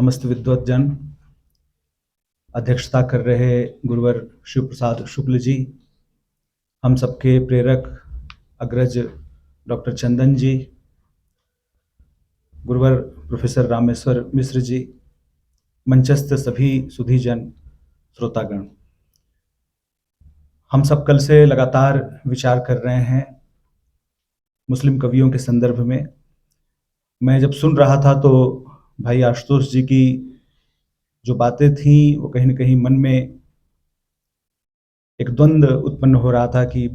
समस्त विद्वत जन, अध्यक्षता कर रहे गुरुवर शिव प्रसाद शुक्ल जी, हम सबके प्रेरक अग्रज डॉक्टर चंदन जी, गुरुवर प्रोफेसर रामेश्वर मिश्र जी, मंचस्थ सभी सुधीजन, श्रोतागण, हम सब कल से लगातार विचार कर रहे हैं मुस्लिम कवियों के संदर्भ में। मैं जब सुन रहा था तो भाई आशुतोष जी की जो बातें थीं वो कहीं न कहीं मन में एक द्वंद्व उत्पन्न हो रहा था कि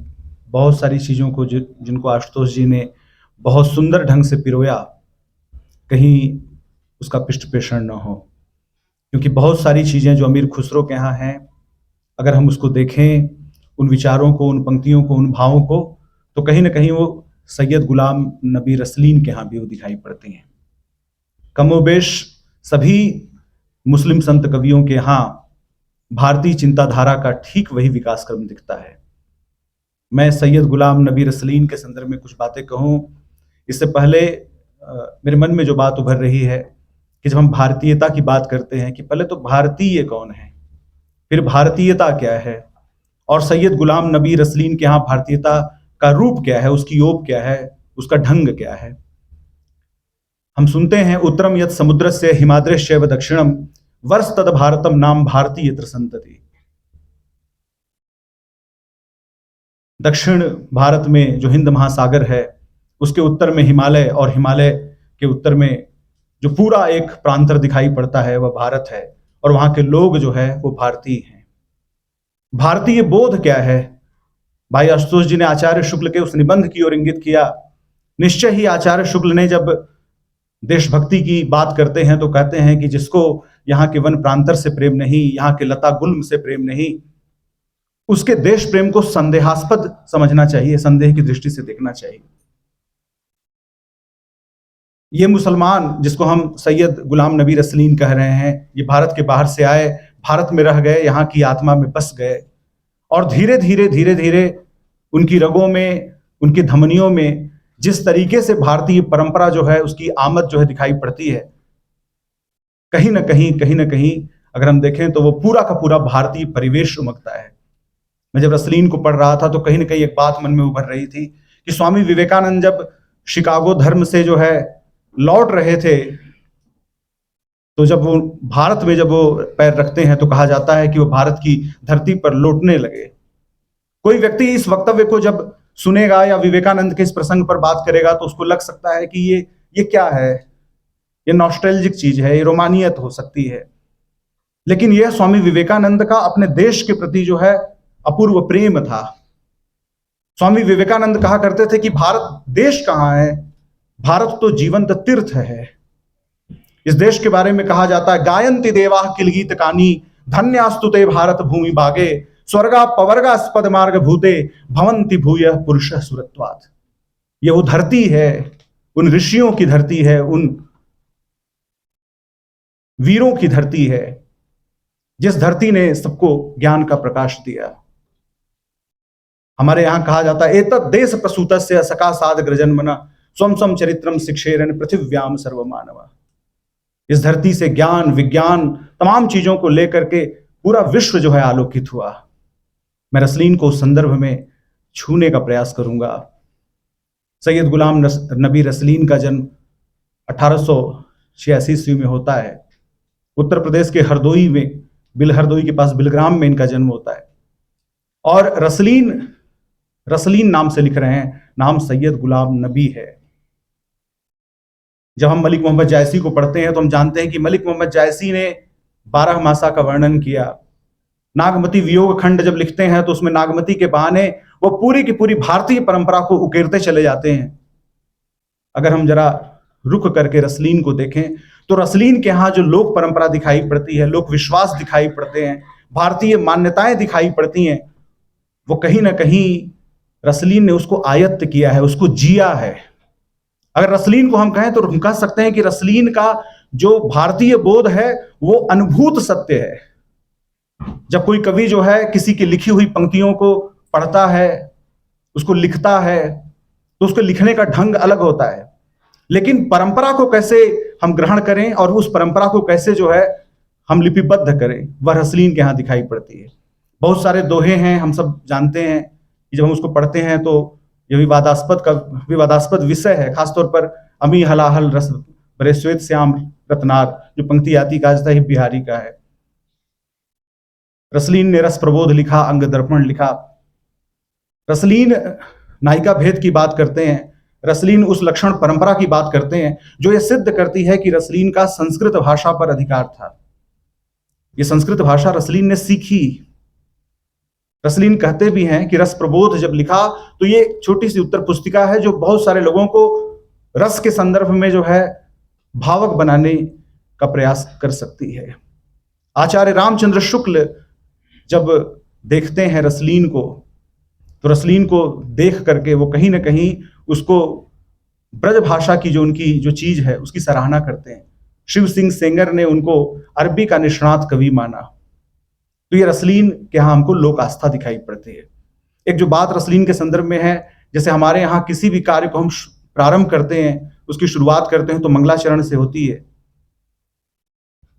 बहुत सारी चीज़ों को जिनको आशुतोष जी ने बहुत सुंदर ढंग से पिरोया, कहीं उसका पृष्ठ पेषण न हो, क्योंकि बहुत सारी चीज़ें जो अमीर खुसरो के यहाँ हैं, अगर हम उसको देखें, उन विचारों को, उन पंक्तियों को, उन भावों को, तो कहीं न कहीं वो सैयद गुलाम नबी रसलीन के यहाँ भी वो दिखाई पड़ती हैं। कमोबेश सभी मुस्लिम संत कवियों के यहाँ भारतीय चिंताधारा का ठीक वही विकास क्रम दिखता है। मैं सैयद गुलाम नबी रसलीन के संदर्भ में कुछ बातें कहूँ, इससे पहले मेरे मन में जो बात उभर रही है कि जब हम भारतीयता की बात करते हैं कि पहले तो भारतीय कौन है, फिर भारतीयता क्या है, और सैयद गुलाम नबी रसलीन के यहाँ भारतीयता का रूप क्या है, उसकी ओप क्या है, उसका ढंग क्या है। हम सुनते हैं उत्तरम यत् समुद्रस्य हिमाद्रश्चैव दक्षिणम वर्ष तद भारतम नाम भारतीय यत्र संतति। दक्षिण भारत में जो हिंद महासागर है उसके उत्तर में हिमालय, और हिमालय के उत्तर में जो पूरा एक प्रांतर दिखाई पड़ता है वह भारत है, और वहां के लोग जो है वो भारतीय हैं। भारतीय बोध क्या है? भाई आशुतोष जी ने आचार्य शुक्ल के उस निबंध की ओर इंगित किया। निश्चय ही आचार्य शुक्ल ने जब देशभक्ति की बात करते हैं तो कहते हैं कि जिसको यहाँ के वन प्रांतर से प्रेम नहीं, यहाँ के लता गुल्म से प्रेम नहीं, उसके देश प्रेम को संदेहास्पद समझना चाहिए, संदेह की दृष्टि से देखना चाहिए। ये मुसलमान जिसको हम सैयद गुलाम नबी रसलीन कह रहे हैं, ये भारत के बाहर से आए, भारत में रह गए, यहाँ की आत्मा में बस गए, और धीरे धीरे उनकी रगों में, उनकी धमनियों में जिस तरीके से भारतीय परंपरा जो है उसकी आमद जो है दिखाई पड़ती है, कहीं ना कहीं अगर हम देखें तो वो पूरा का पूरा भारतीय परिवेश उमगता है। मैं जब रसलीन को पढ़ रहा था तो कहीं ना कहीं एक बात मन में उभर रही थी कि स्वामी विवेकानंद जब शिकागो धर्म से जो है लौट रहे थे, तो जब वो भारत में जब वो पैर रखते हैं तो कहा जाता है कि वो भारत की धरती पर लौटने लगे। कोई व्यक्ति इस वक्तव्य को जब सुनेगा या विवेकानंद के इस प्रसंग पर बात करेगा तो उसको लग सकता है कि ये क्या है, ये नॉस्टैल्जिक चीज है, ये रोमानियत हो सकती है। लेकिन यह स्वामी विवेकानंद का अपने देश के प्रति जो है अपूर्व प्रेम था। स्वामी विवेकानंद कहा करते थे कि भारत देश कहाँ है, भारत तो जीवंत तीर्थ है। इस देश के बारे में कहा जाता है, गायन्ति देवाः किल गीत कानी धन्यास्तु ते भारत भूमि भागे स्वर्गा पवर्गा स्पद मार्ग भूते भवन्ति भूयः पुरुषः सुरत्वात्। ये वो धरती है, उन ऋषियों की धरती है, उन वीरों की धरती है, जिस धरती ने सबको ज्ञान का प्रकाश दिया। हमारे यहां कहा जाता है, एतत् देश प्रसूतस्य सकाशाद ग्रजन्मना स्वम स्वम चरित्रम शिक्षेरन पृथिव्याम सर्वमानवा। इस धरती से ज्ञान, विज्ञान, तमाम चीजों को लेकर के पूरा विश्व जो है आलोकित हुआ। मैं रसलीन को उस संदर्भ में छूने का प्रयास करूंगा। सैयद गुलाम नबी रसलीन का जन्म 1886 ईस्वी में होता है। उत्तर प्रदेश के हरदोई में, हरदोई के पास बिलग्राम में इनका जन्म होता है। और रसलीन नाम से लिख रहे हैं, नाम सैयद गुलाम नबी है। जब हम मलिक मोहम्मद जायसी को पढ़ते हैं तो हम जानते हैं कि मलिक मोहम्मद जायसी ने 12 मासा का वर्णन किया। नागमती वियोग खंड जब लिखते हैं तो उसमें नागमती के बहाने वो पूरी की पूरी भारतीय परंपरा को उकेरते चले जाते हैं। अगर हम जरा रुक करके रसलीन को देखें तो रसलीन के यहाँ जो लोक परंपरा दिखाई पड़ती है, लोक विश्वास दिखाई पड़ते हैं, भारतीय मान्यताएं दिखाई पड़ती हैं, वो कहीं ना कहीं रसलीन ने उसको आयत्त किया है, उसको जिया है। अगर रसलीन को हम कहें तो हम कह सकते हैं कि रसलीन का जो भारतीय बोध है वो अनुभूत सत्य है। जब कोई कवि जो है किसी की लिखी हुई पंक्तियों को पढ़ता है, उसको लिखता है, तो उसके लिखने का ढंग अलग होता है, लेकिन परंपरा को कैसे हम ग्रहण करें और उस परंपरा को कैसे जो है हम लिपिबद्ध करें, वह रसलीन के यहाँ दिखाई पड़ती है। बहुत सारे दोहे हैं, हम सब जानते हैं कि जब हम उसको पढ़ते हैं तो ये विवादास्पद विषय है। खासतौर पर अमी हलाहल रस बरे श्वेत श्याम रत्नार, जो पंक्ति आती का ही बिहारी का है। रसलीन ने रस प्रबोध लिखा, अंग दर्पण लिखा। रसलीन नायिका भेद की बात करते हैं, रसलीन उस लक्षण परंपरा की बात करते हैं जो ये सिद्ध करती है कि रसलीन का संस्कृत भाषा पर अधिकार था। ये संस्कृत भाषा रसलीन ने सीखी। रसलीन कहते भी हैं कि रस प्रबोध जब लिखा तो ये छोटी सी उत्तर पुस्तिका है जो बहुत सारे लोगों को रस के संदर्भ में जो है भावक बनाने का प्रयास कर सकती है। आचार्य रामचंद्र शुक्ल जब देखते हैं रसलीन को, तो रसलीन को देख करके वो कहीं ना कहीं उसको ब्रज भाषा की जो उनकी जो चीज है उसकी सराहना करते हैं। शिव सिंह सेंगर ने उनको अरबी का निष्णात कवि माना। तो ये रसलीन के यहाँ हमको लोक आस्था दिखाई पड़ती है। एक जो बात रसलीन के संदर्भ में है, जैसे हमारे यहाँ किसी भी कार्य को हम प्रारंभ करते हैं, उसकी शुरुआत करते हैं तो मंगलाचरण से होती है।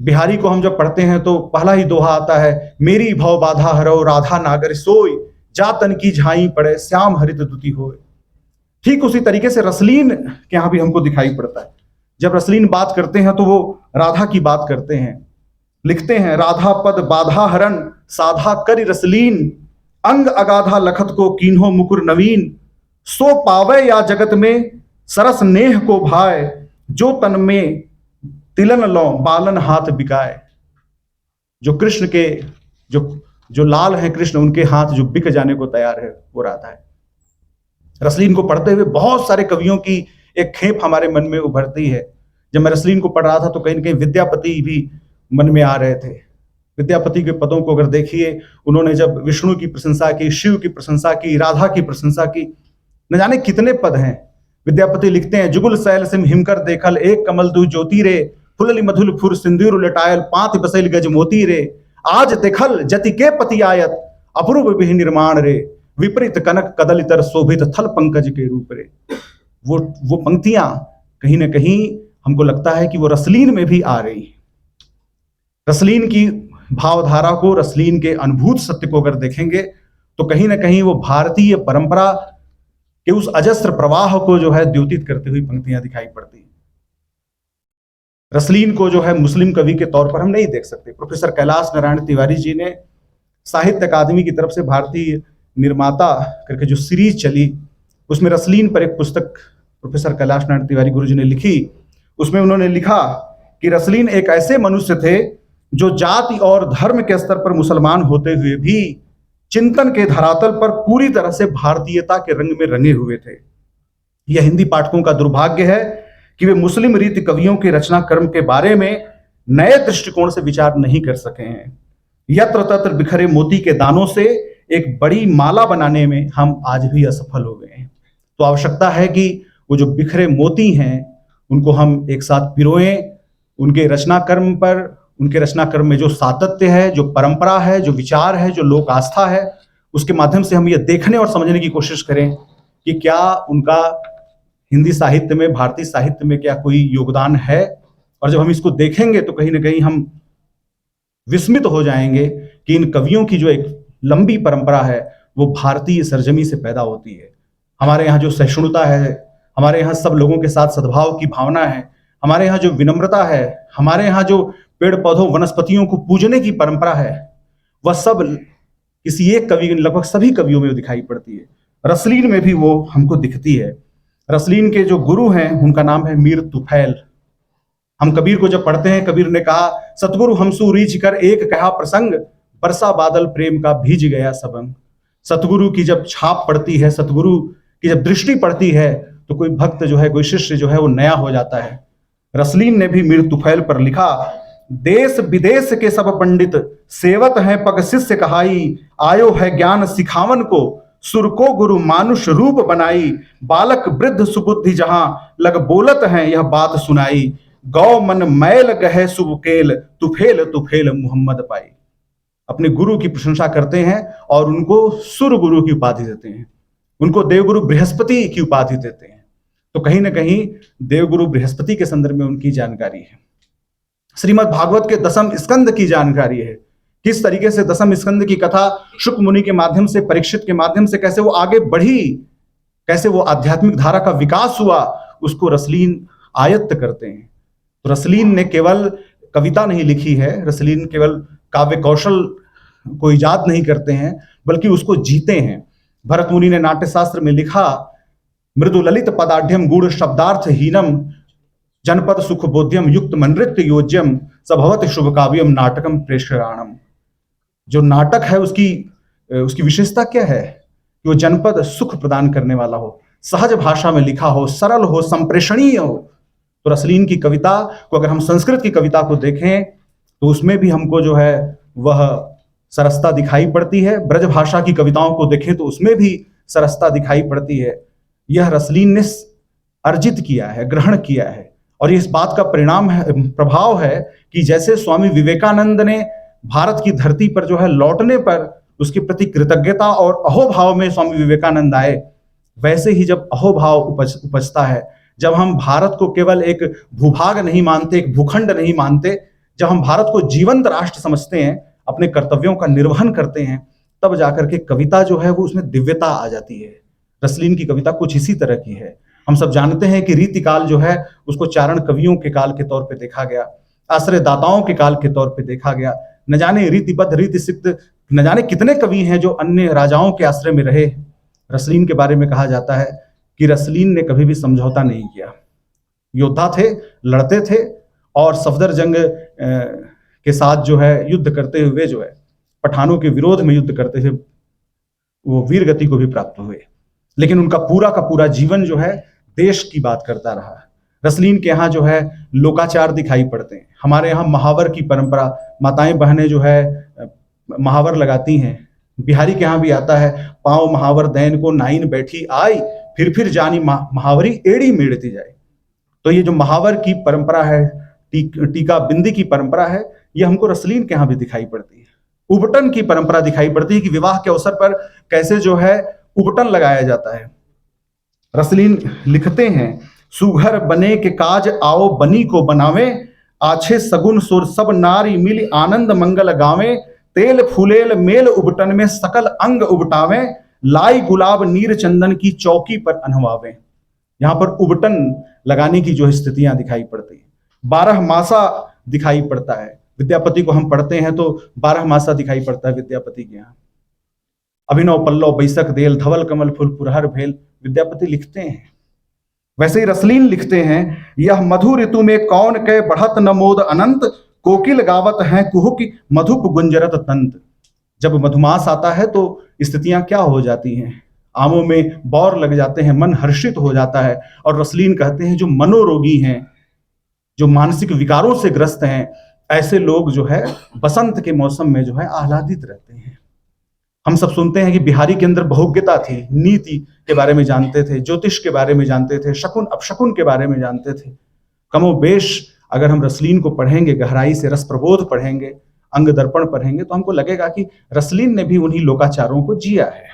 बिहारी को हम जब पढ़ते हैं तो पहला ही दोहा आता है, मेरी भव बाधा हरो राधा नागर सोई, जातन की झाई पड़े श्याम हरित दुति होए। ठीक उसी तरीके से रसलीन के यहाँ भी हमको दिखाई पड़ता है। जब रसलीन बात करते हैं तो वो राधा की बात करते हैं। लिखते हैं, राधा पद बाधा हरण साधा करि रसलीन, अंग अगाधा लखत को कीन्हो मुकुर नवीन, सो पावे या जगत में सरस नेह को भाए, जो तन में तिलन लो बालन हाथ बिकाए। जो कृष्ण के जो लाल हैं कृष्ण, उनके हाथ जो बिक जाने को तैयार है वो राधा है। रसलीन को पढ़ते हुए बहुत सारे कवियों की एक खेप हमारे मन में उभरती है। जब मैं रसलीन को पढ़ रहा था तो कहीं न कहीं विद्यापति भी मन में आ रहे थे। विद्यापति के पदों को अगर देखिए, उन्होंने जब विष्णु की प्रशंसा की, शिव की प्रशंसा की, राधा की प्रशंसा की, न जाने कितने पद हैं। विद्यापति लिखते हैं, जुगुल सैल सिम हिमकर देखल, एक कमल दू ज्योति रे, फुलली मधुल फुर सिंदूर लटायल, पांत बसैल गज मोती रे, आज देखल जति के पति आयत, अपूर्व बिहि निर्माण रे, विपरीत कनक कदलितर शोभित थल पंकज के रूप रे। वो पंक्तियां कहीं ना कहीं हमको लगता है कि वो रसलीन में भी आ रही है। रसलीन की भावधारा को, रसलीन के अनुभूत सत्य को अगर देखेंगे तो कहीं ना कहीं वो भारतीय परंपरा के उस अजस्र प्रवाह को जो है द्योतित करती हुई पंक्तियां दिखाई पड़ती हैं। रसलीन को जो है मुस्लिम कवि के तौर पर हम नहीं देख सकते। प्रोफेसर कैलाश नारायण तिवारी जी ने साहित्य अकादमी की तरफ से भारतीय निर्माता करके जो सीरीज चली, उसमें रसलीन पर एक पुस्तक प्रोफेसर कैलाश नारायण तिवारी गुरु जी ने लिखी। उसमें उन्होंने लिखा कि रसलीन एक ऐसे मनुष्य थे जो जाति और धर्म के स्तर पर मुसलमान होते हुए भी चिंतन के धरातल पर पूरी तरह से भारतीयता के रंग में रंगे हुए थे। यह हिंदी पाठकों का दुर्भाग्य है कि वे मुस्लिम रीति कवियों के रचना क्रम के बारे में नए दृष्टिकोण से विचार नहीं कर सके हैं। यत्र तत्र बिखरे मोती के दानों से एक बड़ी माला बनाने में हम आज भी असफल हो गए हैं। तो आवश्यकता है कि वो जो बिखरे मोती हैं उनको हम एक साथ पिरोएं। उनके रचना कर्म में जो सातत्य है, जो परंपरा है, जो विचार है, जो लोक आस्था है, उसके माध्यम से हम ये देखने और समझने की कोशिश करें कि क्या उनका हिंदी साहित्य में, भारतीय साहित्य में क्या कोई योगदान है। और जब हम इसको देखेंगे तो कहीं ना कहीं हम विस्मित हो जाएंगे कि इन कवियों की जो एक लंबी परंपरा है वो भारतीय सरजमी से पैदा होती है। हमारे यहाँ जो सहिष्णुता है, हमारे यहाँ सब लोगों के साथ सद्भाव की भावना है, हमारे यहाँ जो विनम्रता है, हमारे यहाँ जो पेड़ पौधों वनस्पतियों को पूजने की परंपरा है, वह सब किसी एक कवि, लगभग सभी कवियों में दिखाई पड़ती है। रसलीन में भी वो हमको दिखती है। रसलीन के जो गुरु हैं उनका नाम है मीर तुफैल। हम कबीर को जब पढ़ते हैं, कबीर ने कहा, सतगुरु हमसु रीझ कर एक कहा प्रसंग, बरसा बादल प्रेम का भीज गया सबंग। सतगुरु की जब छाप पड़ती है, सतगुरु की जब दृष्टि पड़ती है तो कोई भक्त जो है, कोई शिष्य जो है वो नया हो जाता है। रसलीन ने भी मीर तुफैल पर लिखा, देश विदेश के सब पंडित सेवत हैं पग शिष्य कहाई, आयो है ज्ञान सिखावन को सुर को गुरु मानुष रूप बनाई, बालक वृद्ध सुबुद्धि जहां लग बोलत हैं यह बात सुनाई, गौ मन मैल गहे सुबकेल तुफेल तुफेल मोहम्मद पाई। अपने गुरु की प्रशंसा करते हैं और उनको सुर गुरु की उपाधि देते हैं, उनको देवगुरु बृहस्पति की उपाधि देते हैं। तो कहीं ना कहीं देवगुरु बृहस्पति के संदर्भ में उनकी जानकारी है। श्रीमद् भागवत के दसम स्कंद की जानकारी है, किस तरीके से दसम स्कंद की कथा शुक मुनि के माध्यम से, परीक्षित के माध्यम से कैसे वो आगे बढ़ी, कैसे वो आध्यात्मिक धारा का विकास हुआ, उसको रसलीन आयत्त करते हैं। तो रसलीन ने केवल कविता नहीं लिखी है, रसलीन केवल काव्य कौशल को इजाद नहीं करते हैं, बल्कि उसको जीते हैं। भरत मुनि ने नाट्य शास्त्र में लिखा, मृदु ललित पदाढ़्यम गूढ़ शब्दार्थ हीनम जनपद सुख बोध्यम युक्त मनृत्य योज्यम सभवत शुभ काव्यम नाटकम प्रेषणाणम। जो नाटक है उसकी विशेषता क्या है कि वो जनपद सुख प्रदान करने वाला हो, सहज भाषा में लिखा हो, सरल हो, संप्रेषणीय हो। तो रसलीन की कविता को अगर हम संस्कृत की कविता को देखें तो उसमें भी हमको जो है वह सरसता दिखाई पड़ती है। ब्रज भाषा की कविताओं को देखें तो उसमें भी सरसता दिखाई पड़ती है। यह रसलीन ने अर्जित किया है, ग्रहण किया है, और इस बात का परिणाम है, प्रभाव है कि जैसे स्वामी विवेकानंद ने भारत की धरती पर जो है लौटने पर उसके प्रति कृतज्ञता और अहोभाव में स्वामी विवेकानंद आए, वैसे ही जब अहोभाव उपजता है, जब हम भारत को केवल एक भूभाग नहीं मानते, एक भूखंड नहीं मानते, जब हम भारत को जीवंत राष्ट्र समझते हैं, अपने कर्तव्यों का निर्वहन करते हैं, तब जाकर के कविता जो है वो उसमें दिव्यता आ जाती है। रसलीन की कविता कुछ इसी तरह की है। हम सब जानते हैं कि रीतिकाल जो है उसको चारण कवियों के काल के तौर पे देखा गया, आश्रय दाताओं के काल के तौर पे देखा गया। न जाने रीतिबद्ध रीति सिद्ध न जाने कितने कवि हैं जो अन्य राजाओं के आश्रय में रहे। रसलीन के बारे में कहा जाता है कि रसलीन ने कभी भी समझौता नहीं किया। योद्धा थे, लड़ते थे, और सफदरजंग के साथ जो है युद्ध करते हुए जो है पठानों के विरोध में युद्ध करते हुए वो वीर गति को भी प्राप्त हुए। लेकिन उनका पूरा का पूरा जीवन जो है देश की बात करता रहा। रसलीन के यहाँ जो है लोकाचार दिखाई पड़ते हैं। हमारे यहाँ महावर की परंपरा, माताएं बहनें जो है महावर लगाती हैं। बिहारी के यहाँ भी आता है, पाँव महावर दैन को नाइन बैठी आई, फिर जानी महावरी एड़ी मेड़ती जाए। तो ये जो महावर की परंपरा है, टीका बिंदी की परंपरा है, ये हमको रसलीन के यहाँ भी दिखाई पड़ती है। उबटन की परंपरा दिखाई पड़ती है कि विवाह के अवसर पर कैसे जो है उबटन लगाया जाता है। रसलीन लिखते हैं, सुघर बने के काज आओ बनी को बनावे, आछे सगुन सुर सब नारी मिल आनंद मंगल गावे, तेल फूलेल मेल उबटन में सकल अंग उबटावे, लाई गुलाब नीर चंदन की चौकी पर अनवावे। यहाँ पर उबटन लगाने की जो स्थितियां दिखाई पड़ती है। 12 मासा दिखाई पड़ता है। विद्यापति को हम पढ़ते हैं तो 12 मासा दिखाई पड़ता है विद्यापति के यहाँ। अभिनव पल्लव बैसक देल धवल कमल फूल पुरहर भेल, विद्यापति लिखते हैं। वैसे ही रसलीन लिखते हैं, यह मधु ऋतु में कौन के बढ़त नमोद अनंत, कोकिल गावत हैं कुहुक मधुप गुंजरत तंत। जब मधुमास आता है तो स्थितियां क्या हो जाती हैं, आमों में बौर लग जाते हैं, मन हर्षित हो जाता है। और रसलीन कहते हैं जो मनोरोगी हैं, जो मानसिक विकारों से ग्रस्त हैं, ऐसे लोग जो है बसंत के मौसम में जो है आह्लादित रहते हैं। हम सब सुनते हैं कि बिहारी के अंदर बहुज्ञता थी, नीति के बारे में जानते थे, ज्योतिष के बारे में जानते थे, शकुन अपशकुन के बारे में जानते थे। कमोबेश अगर हम रसलीन को पढ़ेंगे, गहराई से रस प्रबोध पढ़ेंगे, अंग दर्पण पढ़ेंगे, तो हमको लगेगा कि रसलीन ने भी उन्हीं लोकाचारों को जिया है।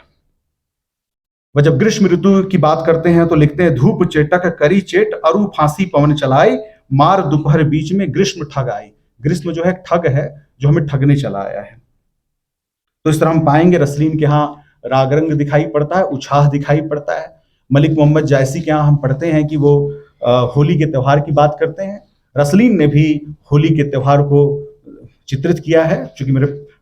वह जब ग्रीष्म ऋतु की बात करते हैं तो लिखते हैं, धूप चेटक करी चेट अरु फांसी पवन चलाई, मार दोपहर बीच में ग्रीष्म ठग आई। ग्रीष्म जो है ठग है, जो हमें ठगने चला आया है। तो इस तरह हम पाएंगे रसलीन के यहाँ राग रंग दिखाई पड़ता है, उछाह दिखाई पड़ता है। मलिक मोहम्मद जायसी के यहाँ हम पढ़ते हैं कि वो होली के त्यौहार की बात करते हैं। रसलीन ने भी होली के त्यौहार को चित्रित किया है। चूंकि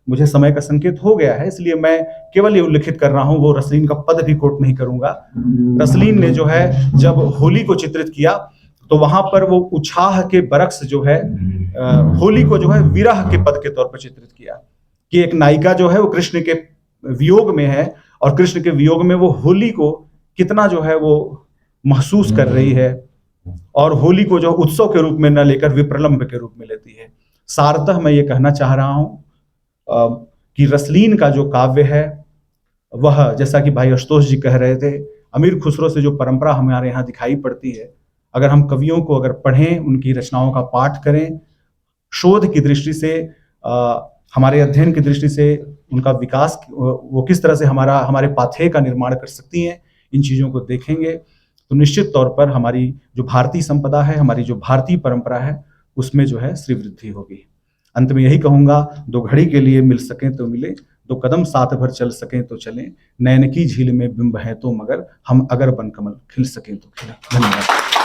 मुझे समय का संकेत हो गया है, इसलिए मैं केवल ये उल्लेखित कर रहा हूं, वो रसलीन का पद भी कोट नहीं करूंगा। रसलीन ने जो है जब होली को चित्रित किया तो वहां पर वो उछाह के बरक्स जो है होली को जो है विरह के पद के तौर पर चित्रित किया कि एक नायिका जो है वो कृष्ण के वियोग में है, और कृष्ण के वियोग में वो होली को कितना जो है वो महसूस कर रही है, और होली को जो उत्सव के रूप में न लेकर विप्रलंब के रूप में लेती है। सारतः मैं ये कहना चाह रहा हूं कि रसलीन का जो काव्य है वह, जैसा कि भाई आशुतोष जी कह रहे थे, अमीर खुसरो से जो परंपरा हमारे यहाँ दिखाई पड़ती है, अगर हम कवियों को अगर पढ़ें, उनकी रचनाओं का पाठ करें, शोध की दृष्टि से, हमारे अध्ययन की दृष्टि से उनका विकास, वो किस तरह से हमारे पाथेय का निर्माण कर सकती हैं, इन चीज़ों को देखेंगे तो निश्चित तौर पर हमारी जो भारतीय संपदा है, हमारी जो भारतीय परंपरा है, उसमें जो है श्रीवृद्धि होगी। अंत में यही कहूंगा, 2 घड़ी के लिए मिल सकें तो मिले, 2 कदम साथ भर चल सकें तो चलें, नैन की झील में बिंब है तो मगर, हम अगर बनकमल खिल सकें तो खिलें। धन्यवाद।